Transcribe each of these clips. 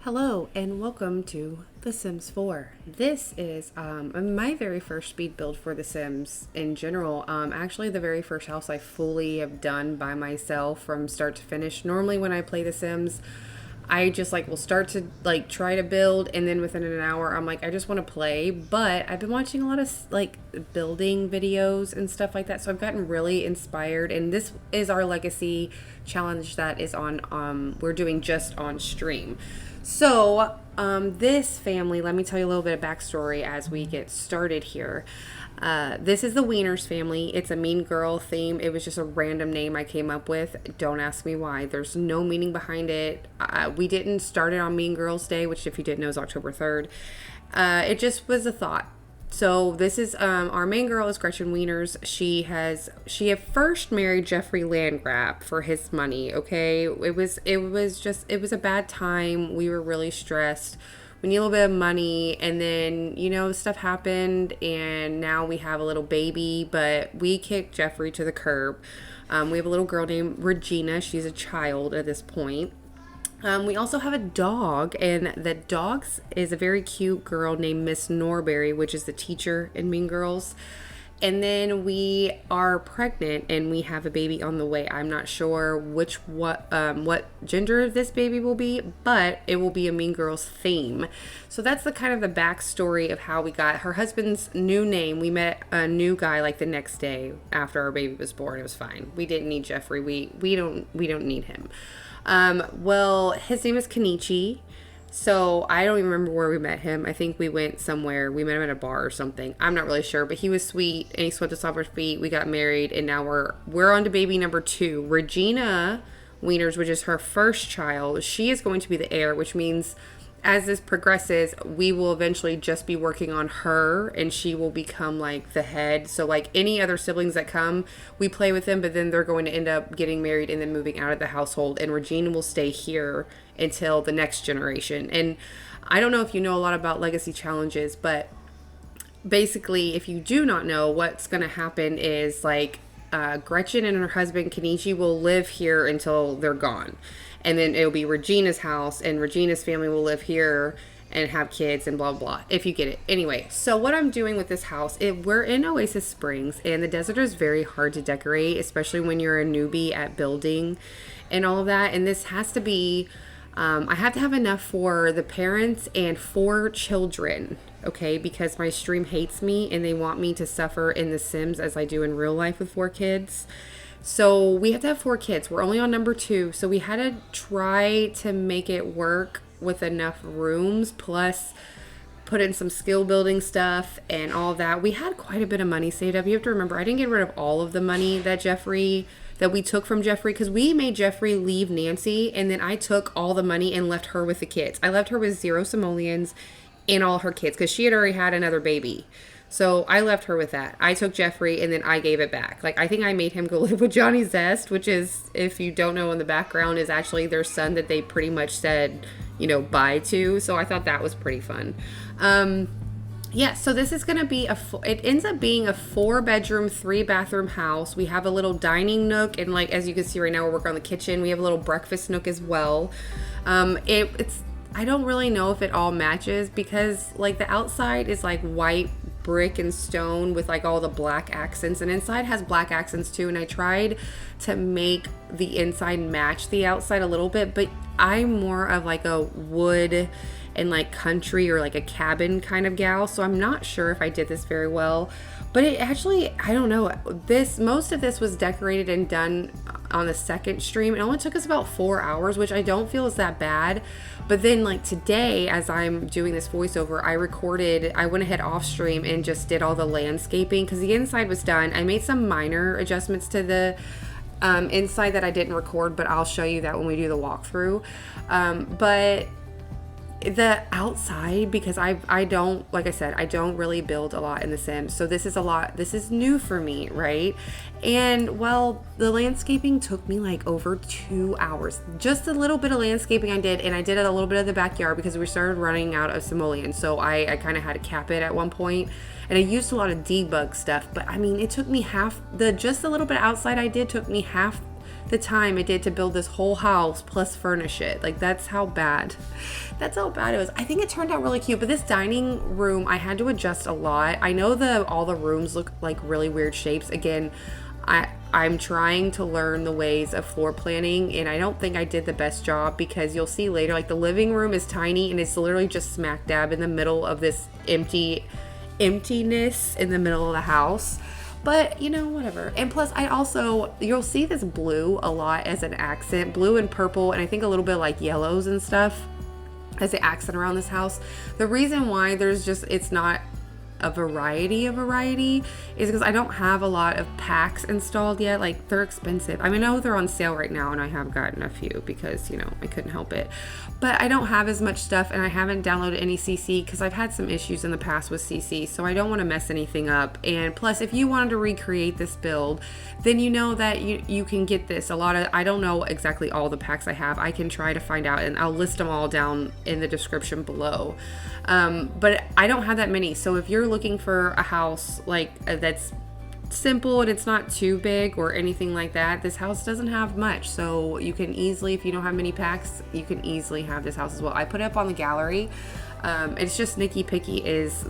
Hello and welcome to The Sims 4. This is my very first speed build for The Sims in general. Actually, the very first house I fully have done by myself from start to finish. Normally, when I play The Sims, I just will start to try to build, and then within an hour, I'm like, I just want to play. But I've been watching a lot of building videos and stuff like that, so I've gotten really inspired. And this is our legacy challenge that is on we're doing just on stream. So, this family, let me tell you a little bit of backstory as we get started here. This is the Weiners family. It's a mean girl theme. It was just a random name I came up with. Don't ask me why. There's no meaning behind it. We didn't start it on Mean Girls Day, which if you didn't know is October 3rd. It just was a thought. So this is our main girl is Gretchen Weiners. She had first married Jeffrey Landgraf for his money. Okay, it was a bad time. We were really stressed. We need a little bit of money, and then stuff happened, and now we have a little baby. But we kicked Jeffrey to the curb. We have a little girl named Regina. She's a child at this point. We also have a dog, and the dog is a very cute girl named Miss Norbury, which is the teacher in Mean Girls. And then we are pregnant, and we have a baby on the way. I'm not sure what gender this baby will be, but it will be a Mean Girls theme. So that's the kind of the backstory of how we got her husband's new name. We met a new guy the next day after our baby was born. It was fine. We didn't need Jeffrey. We don't need him. Well, his name is Kenichi. So I don't even remember where we met him. I think we went somewhere. We met him at a bar or something. I'm not really sure, but he was sweet and he swept us off our feet. We got married, and now we're on to baby number 2. Regina Weiners, which is her first child. She is going to be the heir, which means as this progresses, we will eventually just be working on her, and she will become the head. So any other siblings that come, we play with them, but then they're going to end up getting married and then moving out of the household, and Regina will stay here until the next generation. And I don't know if you know a lot about legacy challenges, but basically, if you do not know, what's going to happen is Gretchen and her husband Kenichi will live here until they're gone. And then it'll be Regina's house, and Regina's family will live here and have kids and blah, blah, if you get it. Anyway, so what I'm doing with this house, we're in Oasis Springs, and the desert is very hard to decorate, especially when you're a newbie at building and all of that. And this has to be, I have to have enough for the parents and 4 children, okay? Because my stream hates me, and they want me to suffer in The Sims as I do in real life with 4 kids. So we have to have 4 kids. We're only on number 2. So we had to try to make it work with enough rooms, plus put in some skill building stuff and all of that. We had quite a bit of money saved up. You have to remember, I didn't get rid of all of the money that we took from Jeffrey, because we made Jeffrey leave Nancy, and then I took all the money and left her with the kids. I left her with 0 simoleons and all her kids, because she had already had another baby. So I left her with that. I took Jeffrey, and then I gave it back. I think I made him go live with Johnny Zest, which is, if you don't know in the background, is actually their son that they pretty much said, bye to. So I thought that was pretty fun. Yeah, so this is going to be it ends up being a 4-bedroom, 3-bathroom house. We have a little dining nook, and as you can see right now, we're working on the kitchen. We have a little breakfast nook as well. I don't really know if it all matches, because the outside is white brick and stone with all the black accents, and inside has black accents too. And I tried to make the inside match the outside a little bit, but I'm more of a wood and country or a cabin kind of gal, so I'm not sure if I did this very well. But it actually, I don't know, most of this was decorated and done on the second stream. It only took us about 4 hours, which I don't feel is that bad. But then today, as I'm doing this voiceover, I went ahead off stream and just did all the landscaping, because the inside was done. I made some minor adjustments to the inside that I didn't record, but I'll show you that when we do the walkthrough. But the outside, because I don't, like I said, I don't really build a lot in The Sims, so this is new for me, right? And well, the landscaping took me over 2 hours. Just a little bit of landscaping I did, and I did a little bit of the backyard because we started running out of simoleons, so I kind of had to cap it at one point. And I used a lot of debug stuff, but I mean, it took me just a little bit outside I did took me half the time it did to build this whole house plus furnish it. Like, that's how bad it was. I think it turned out really cute, but this dining room, I had to adjust a lot. I know all the rooms look like really weird shapes. Again, I'm trying to learn the ways of floor planning, and I don't think I did the best job, because you'll see later, like, the living room is tiny and it's literally just smack dab in the middle of this emptiness in the middle of the house. But, you know, whatever. And plus, you'll see this blue a lot as an accent, blue and purple, and I think a little bit like yellows and stuff as the accent around this house. The reason why it's not a variety is because I don't have a lot of packs installed yet. Like, they're expensive. I mean, I know they're on sale right now, and I have gotten a few because, you know, I couldn't help it. But I don't have as much stuff, and I haven't downloaded any CC because I've had some issues in the past with CC, so I don't want to mess anything up. And plus, if you wanted to recreate this build, then you know that you can get this. I don't know exactly all the packs I have. I can try to find out, and I'll list them all down in the description below. But I don't have that many, so if you're looking for a house like that's simple and it's not too big or anything like that, this house doesn't have much, so you can easily, if you don't have many packs, you can easily have this house as well. I put it up on the gallery. It's just NikkiPicky is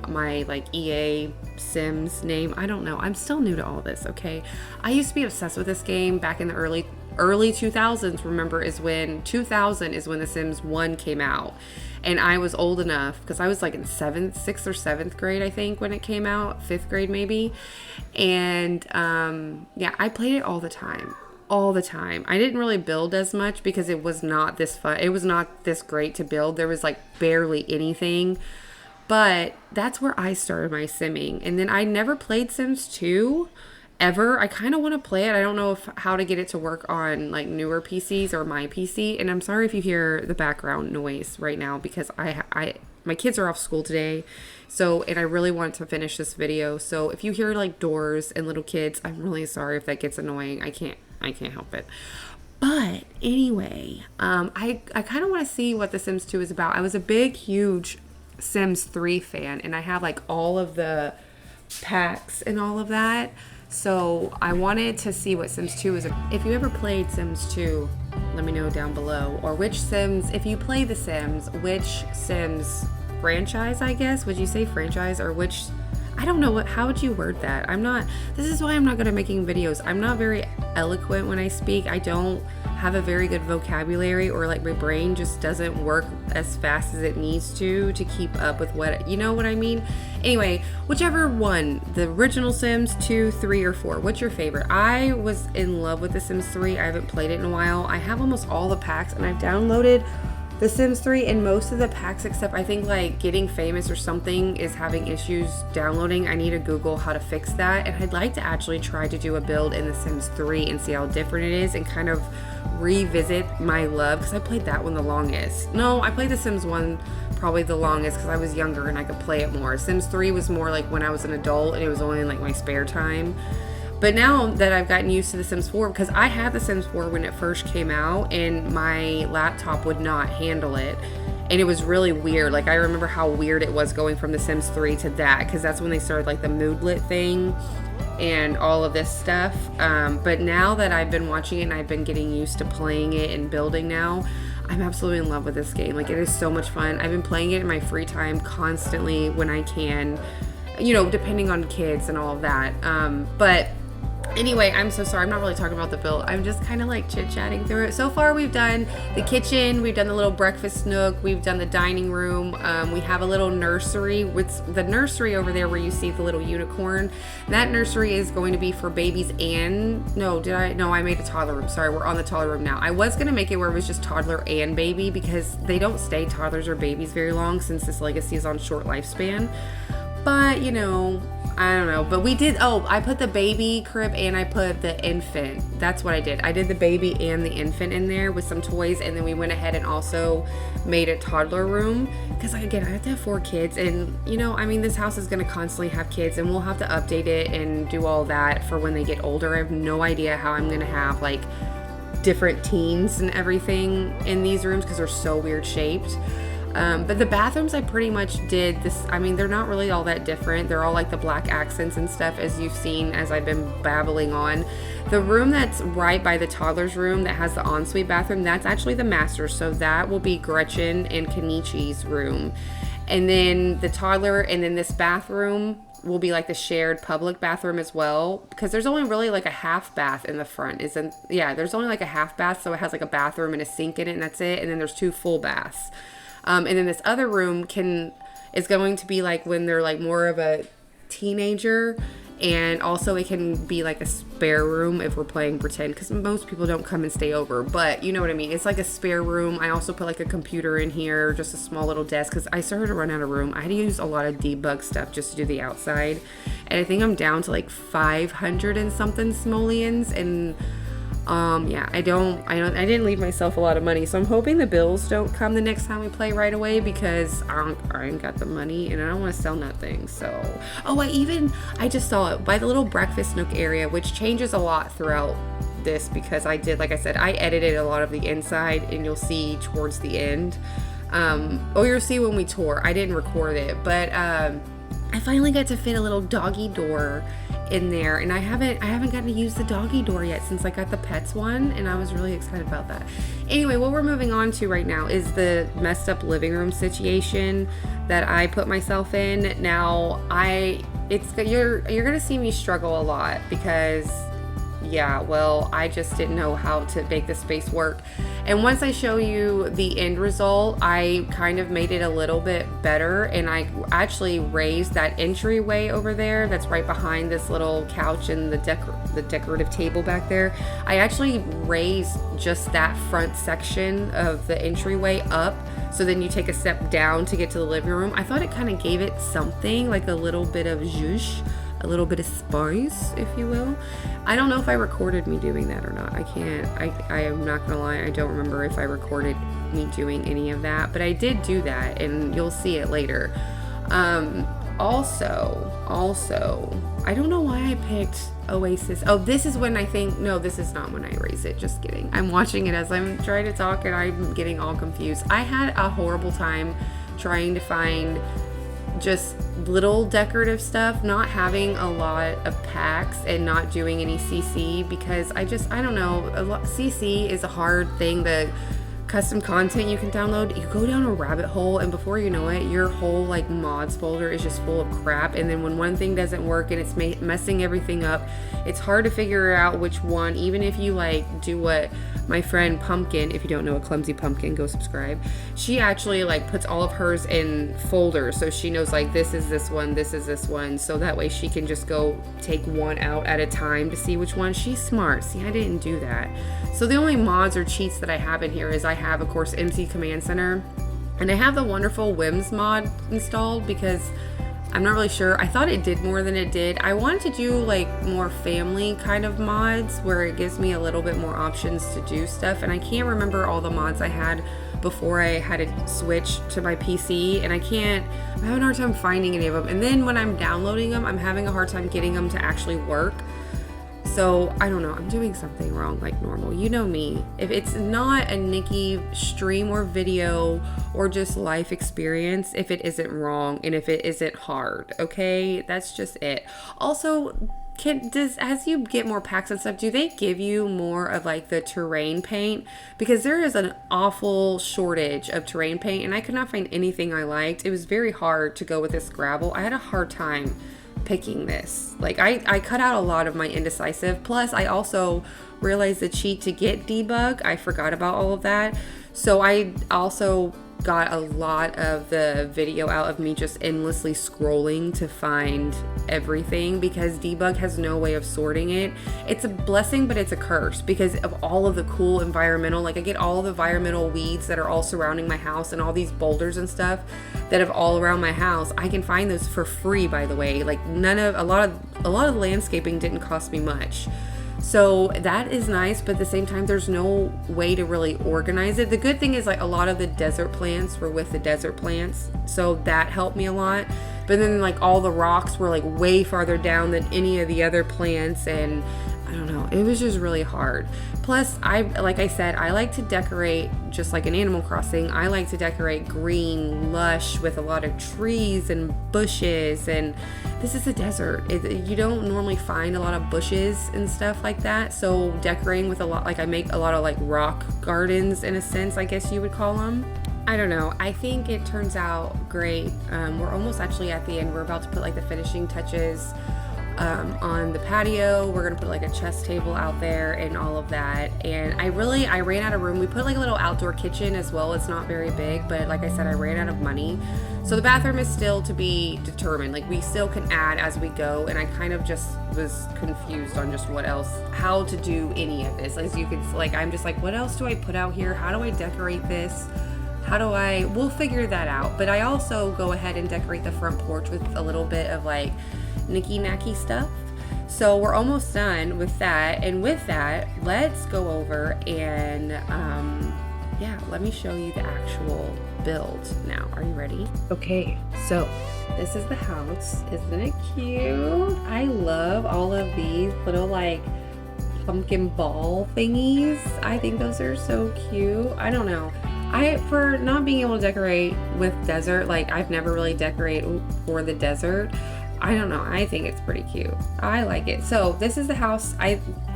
my like EA Sims name. I don't know, I'm still new to all this. Okay, I used to be obsessed with this game back in the early 2000s. Remember, 2000 is when The Sims 1 came out. And I was old enough, because I was like in 6th or 7th grade, I think, when it came out, 5th grade maybe. And yeah, I played it all the time. I didn't really build as much because it was not this fun. It was not this great to build. There was like barely anything. But that's where I started my simming. And then I never played Sims 2 ever. I kind of want to play it. I don't know how to get it to work on like newer PCs or my PC. And I'm sorry if you hear the background noise right now, because my kids are off school today. So, and I really want to finish this video. So if you hear like doors and little kids, I'm really sorry if that gets annoying. I can't help it. But anyway, I kind of want to see what The Sims 2 is about. I was a big, huge Sims 3 fan, and I have like all of the packs and all of that. So I wanted to see what Sims 2 is. If you ever played Sims 2, let me know down below. Or which Sims, if you play The Sims, which Sims franchise, I guess? Would you say franchise? Or which, I don't know, how would you word that? This is why I'm not good at making videos. I'm not very eloquent when I speak. I don't have a very good vocabulary, or like my brain just doesn't work as fast as it needs to keep up with what, you know what I mean? Anyway, whichever one, the original Sims 2, 3, or 4, what's your favorite? I was in love with The Sims 3. I haven't played it in a while. I have almost all the packs, and I've downloaded The Sims 3 and most of the packs, except I think like Getting Famous or something is having issues downloading. I need to Google how to fix that, and I'd like to actually try to do a build in The Sims 3 and see how different it is, and kind of revisit my love, because I played that one the longest. No, I played The Sims 1 probably the longest because I was younger and I could play it more. Sims 3 was more like when I was an adult, and it was only in like my spare time. But now that I've gotten used to The Sims 4, because I had The Sims 4 when it first came out, and my laptop would not handle it. And it was really weird. Like, I remember how weird it was going from The Sims 3 to that, because that's when they started like the moodlet thing and all of this stuff. But now that I've been watching it and I've been getting used to playing it and building now, I'm absolutely in love with this game. Like, it is so much fun. I've been playing it in my free time constantly when I can, you know, depending on kids and all of that. But anyway, I'm so sorry. I'm not really talking about the build. I'm just kind of like chit-chatting through it. So far, we've done the kitchen. We've done the little breakfast nook. We've done the dining room. We have a little nursery. With the nursery over there where you see the little unicorn. That nursery is going to be for babies and... No, I made a toddler room. Sorry, we're on the toddler room now. I was going to make it where it was just toddler and baby, because they don't stay toddlers or babies very long since this legacy is on short lifespan. But, you know... I don't know, but we did, I put the baby crib and I put the infant. That's what I did. I did the baby and the infant in there with some toys, and then we went ahead and also made a toddler room, because again, I have to have 4 kids, and you know, I mean, this house is going to constantly have kids, and we'll have to update it and do all that for when they get older. I have no idea how I'm going to have like different teens and everything in these rooms, because they're so weird shaped. But the bathrooms I pretty much did this. I mean, they're not really all that different. They're all like the black accents and stuff, as you've seen as I've been babbling on. The room that's right by the toddler's room that has the ensuite bathroom, that's actually the master. So that will be Gretchen and Kenichi's room. And then the toddler and then this bathroom will be like the shared public bathroom as well, because there's only really like a half bath in the front. There's only like a half bath, so it has like a bathroom and a sink in it, and that's it. And then there's 2 full baths. And then this other room is going to be like when they're like more of a teenager, and also it can be like a spare room if we're playing pretend, because most people don't come and stay over, but you know what I mean. It's like a spare room. I also put like a computer in here, just a small little desk, because I started to run out of room. I had to use a lot of debug stuff just to do the outside, and I think I'm down to like 500 and something simoleons, and I didn't leave myself a lot of money, so I'm hoping the bills don't come the next time we play right away, because I ain't got the money and I don't want to sell nothing. So, I just saw it by the little breakfast nook area, which changes a lot throughout this, because I edited a lot of the inside, and you'll see towards the end. You'll see when we tour. I didn't record it, but I finally got to fit a little doggy door in there, and I haven't gotten to use the doggy door yet since I got the pets one, and I was really excited about that. Anyway, what we're moving on to right now is the messed up living room situation that I put myself in. Now, you're gonna see me struggle a lot, because I just didn't know how to make the space work. And once I show you the end result, I kind of made it a little bit better, and I actually raised that entryway over there that's right behind this little couch and the decorative table back there. I actually raised just that front section of the entryway up, so then you take a step down to get to the living room. I thought it kind of gave it something, like a little bit of zhuzh, a little bit of spice, if you will. I don't know if I recorded me doing that or not. I am not gonna lie, I don't remember if I recorded me doing any of that, but I did do that, and you'll see it later. Also, I don't know why I picked Oasis. Oh, this is when this is not when I raise it. Just kidding. I'm watching it as I'm trying to talk, and I'm getting all confused. I had a horrible time trying to find just little decorative stuff, not having a lot of packs and not doing any CC, because I don't know, CC is a hard thing. The custom content you can download, you go down a rabbit hole, and before you know it, your whole like mods folder is just full of crap. And then when one thing doesn't work and it's messing everything up, it's hard to figure out which one. Even if you like do what my friend Pumpkin, if you don't know a Clumsy Pumpkin, go subscribe. She actually like puts all of hers in folders, so she knows like this is this one, so that way she can just go take one out at a time to see which one. She's smart. See, I didn't do that. So the only mods or cheats that I have in here is I have, of course, MC Command Center, and I have the wonderful Whims mod installed, because I'm not really sure. I thought it did more than it did. I wanted to do like more family kind of mods where it gives me a little bit more options to do stuff, and I can't remember all the mods I had before I had to switch to my PC, and I'm having a hard time finding any of them. And then when I'm downloading them, I'm having a hard time getting them to actually work. So I don't know, I'm doing something wrong like normal. You know me. If it's not a Nikki stream or video or just life experience, if it isn't wrong and if it isn't hard, okay? That's just it. Also, as you get more packs and stuff, do they give you more of like the terrain paint? Because there is an awful shortage of terrain paint, and I could not find anything I liked. It was very hard to go with this gravel. I had a hard time picking this. Like I cut out a lot of my indecisive, plus I also realized the cheat to get debug. I forgot about all of that, so I also got a lot of the video out of me just endlessly scrolling to find everything, because debug has no way of sorting it. It's a blessing, but it's a curse, because of all of the cool environmental, like I get all the environmental weeds that are all surrounding my house, and all these boulders and stuff that have all around my house. I can find those for free, by the way. Like a lot of landscaping didn't cost me much. So that is nice, but at the same time, there's no way to really organize it. The good thing is like a lot of the desert plants were with the desert plants, so that helped me a lot. but then like all the rocks were like way farther down than any of the other plants, and I don't know, it was just really hard. Plus, like I said, I like to decorate just like in Animal Crossing. I like to decorate green, lush, with a lot of trees and bushes, and this is a desert. You don't normally find a lot of bushes and stuff like that, so decorating with a lot, like I make a lot of like rock gardens in a sense, I guess you would call them. I don't know. I think it turns out great. We're almost actually at the end. We're about to put like the finishing touches on the patio. We're gonna put like a chess table out there and all of that. And I ran out of room. We put like a little outdoor kitchen as well. It's not very big, but like I said, I ran out of money. So the bathroom is still to be determined. Like we still can add as we go. And I kind of just was confused on just what else, how to do any of this. As you can, like, I'm just like, what else do I put out here? How do I decorate this? We'll figure that out. But I also go ahead and decorate the front porch with a little bit of like knicky-knacky stuff. So we're almost done with that. And with that, let's go over and let me show you the actual build now. Are you ready? Okay, so this is the house. Isn't it cute? I love all of these little like pumpkin ball thingies. I think those are so cute. I don't know. For not being able to decorate with desert, like I've never really decorated for the desert. I don't know. I think it's pretty cute. I like it. So this is the house.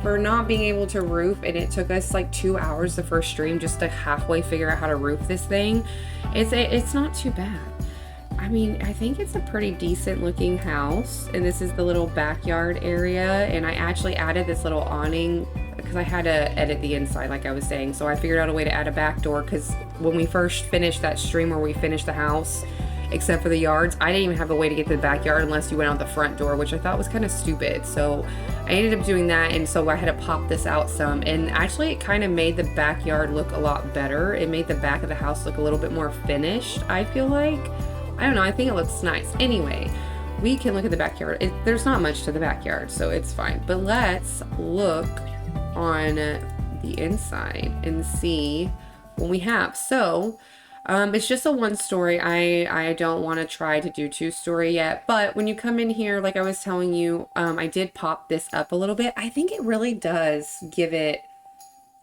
For not being able to roof, and it took us like 2 hours the first stream just to halfway figure out how to roof this thing. It's not too bad. I mean, I think it's a pretty decent looking house. And this is the little backyard area. And I actually added this little awning because I had to edit the inside, like I was saying. So I figured out a way to add a back door, because when we first finished that stream where we finished the house, except for the yards, I didn't even have a way to get to the backyard unless you went out the front door, which I thought was kind of stupid. So I ended up doing that, and so I had to pop this out some, and actually it kind of made the backyard look a lot better. It made the back of the house look a little bit more finished, I feel like. I don't know, I think it looks nice. Anyway, we can look at the backyard. There's not much to the backyard, so it's fine. But let's look on the inside and see what we have. So it's just a 1-story. I don't want to try to do 2-story yet, but when you come in here, like I was telling you, I did pop this up a little bit. I think it really does give it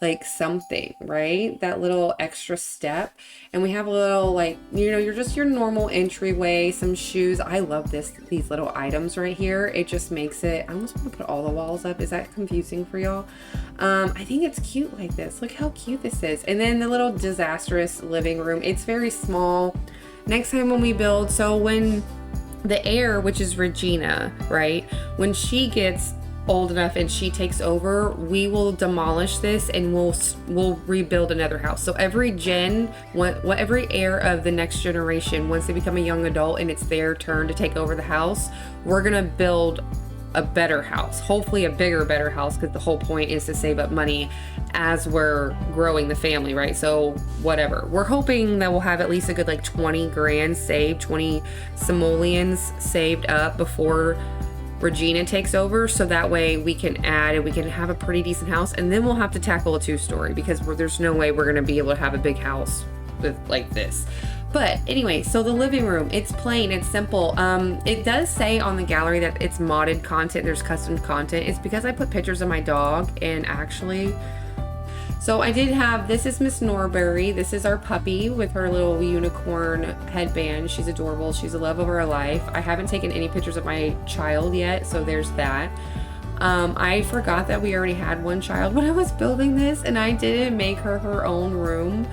like something, right? That little extra step. And we have a little, like, you're just your normal entryway, some shoes. I love these little items right here. It just makes it, I almost want to put all the walls up. Is that confusing for y'all? I think it's cute like this. Look how cute this is. And then the little disastrous living room. It's very small. Next time when we build, so when the heir, which is Regina, right? When she gets old enough and she takes over, we will demolish this and we'll rebuild another house. So every every heir of the next generation, once they become a young adult and it's their turn to take over the house, we're gonna build a better house, hopefully a bigger, better house, because the whole point is to save up money as we're growing the family, right? So whatever, we're hoping that we'll have at least a good like 20 grand saved, 20 simoleons saved up before Regina takes over, so that way we can add and we can have a pretty decent house. And then we'll have to tackle a 2-story, because there's no way we're going to be able to have a big house with like this. But anyway, so the living room, it's plain, it's simple. It does say on the gallery that it's modded content, there's custom content. It's because I put pictures of my dog, and actually, so I did have, this is Miss Norbury. This is our puppy with her little unicorn headband. She's adorable. She's the love of our life. I haven't taken any pictures of my child yet, so there's that. I forgot that we already had one child when I was building this, and I didn't make her own room.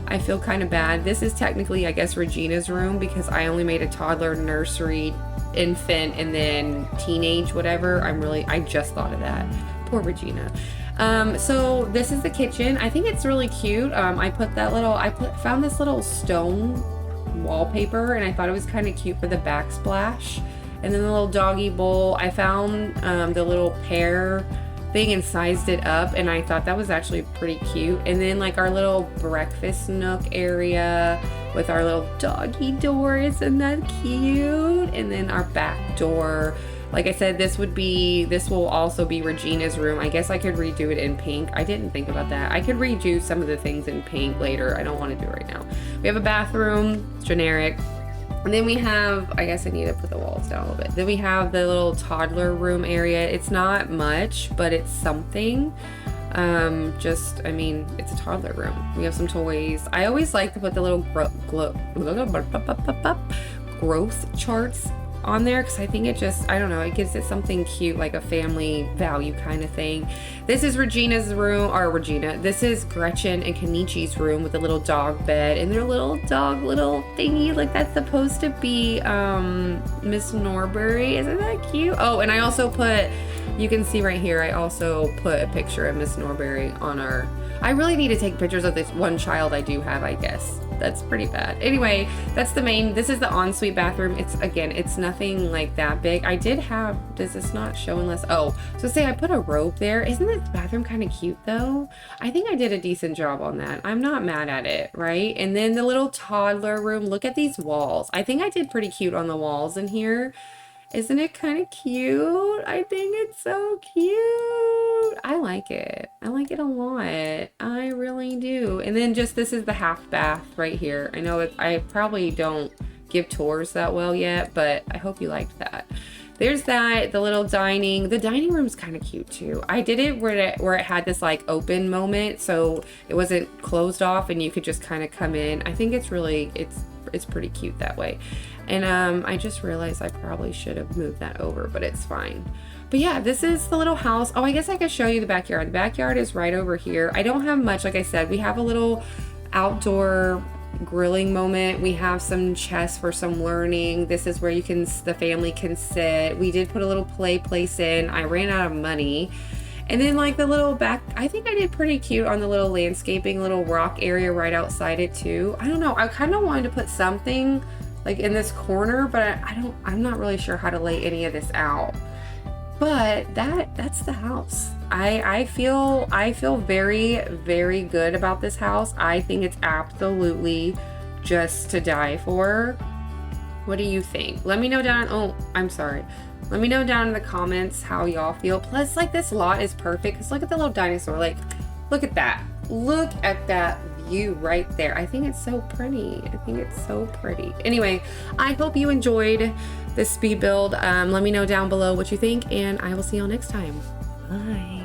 I feel kind of bad. This is technically, I guess, Regina's room, because I only made a toddler, nursery, infant, and then teenage, whatever. I just thought of that. Poor Regina. So this is the kitchen. I think it's really cute. I found this little stone wallpaper, and I thought it was kind of cute for the backsplash. And then the little doggy bowl. I found the little pear thing and sized it up, and I thought that was actually pretty cute. And then like our little breakfast nook area with our little doggy door. Isn't that cute? And then our back door. Like I said, this will also be Regina's room. I guess I could redo it in pink. I didn't think about that. I could redo some of the things in pink later. I don't want to do it right now. We have a bathroom, generic. And then we have, I guess I need to put the walls down a little bit. Then we have the little toddler room area. It's not much, but it's something. I mean, it's a toddler room. We have some toys. I always like to put the little growth charts on there because I think it just, I don't know, it gives it something cute, like a family value kind of thing. This is Regina's room, or Regina. This is Gretchen and Kenichi's room with a little dog bed and their little dog little thingy. Like that's supposed to be Miss Norbury. Isn't that cute? Oh, and I also put, you can see right here, I also put a picture of Miss Norbury on our, I really need to take pictures of this one child I do have, I guess. That's pretty bad. Anyway, that's the main, this is the ensuite bathroom. It's, again, it's nothing like that big. I did have, does this not show unless, oh, so say I put a rope there. Isn't this bathroom kind of cute though? I think I did a decent job on that. I'm not mad at it, right? And then the little toddler room, look at these walls. I think I did pretty cute on the walls in here. Isn't it kind of cute? I think it's so cute. I like it. I like it a lot. I really do. And then just this is the half bath right here. I know I probably don't give tours that well yet, but I hope you liked that. There's that, the little dining. The dining room's kind of cute too. I did it where it had this like open moment, so it wasn't closed off and you could just kind of come in. I think it's really, it's pretty cute that way. And I just realized I probably should have moved that over, but it's fine. But yeah, this is the little house. Oh, I guess I could show you the backyard. The backyard is right over here. I don't have much, like I said. We have a little outdoor grilling moment. We have some chess for some learning. This is where the family can sit. We did put a little play place in. I ran out of money. And then like the little back, I think I did pretty cute on the little landscaping, little rock area right outside it too. I don't know. I kind of wanted to put something like in this corner, but I'm not really sure how to lay any of this out. But that's the house. I feel very, very good about this house. I think it's absolutely just to die for. What do you think? Let me know down, oh, I'm sorry. Let me know down in the comments how y'all feel. Plus, like, this lot is perfect. Because look at the little dinosaur. Like, look at that. Look at that view right there. I think it's so pretty. I think it's so pretty. Anyway, I hope you enjoyed this speed build. Let me know down below what you think, and I will see y'all next time. Bye.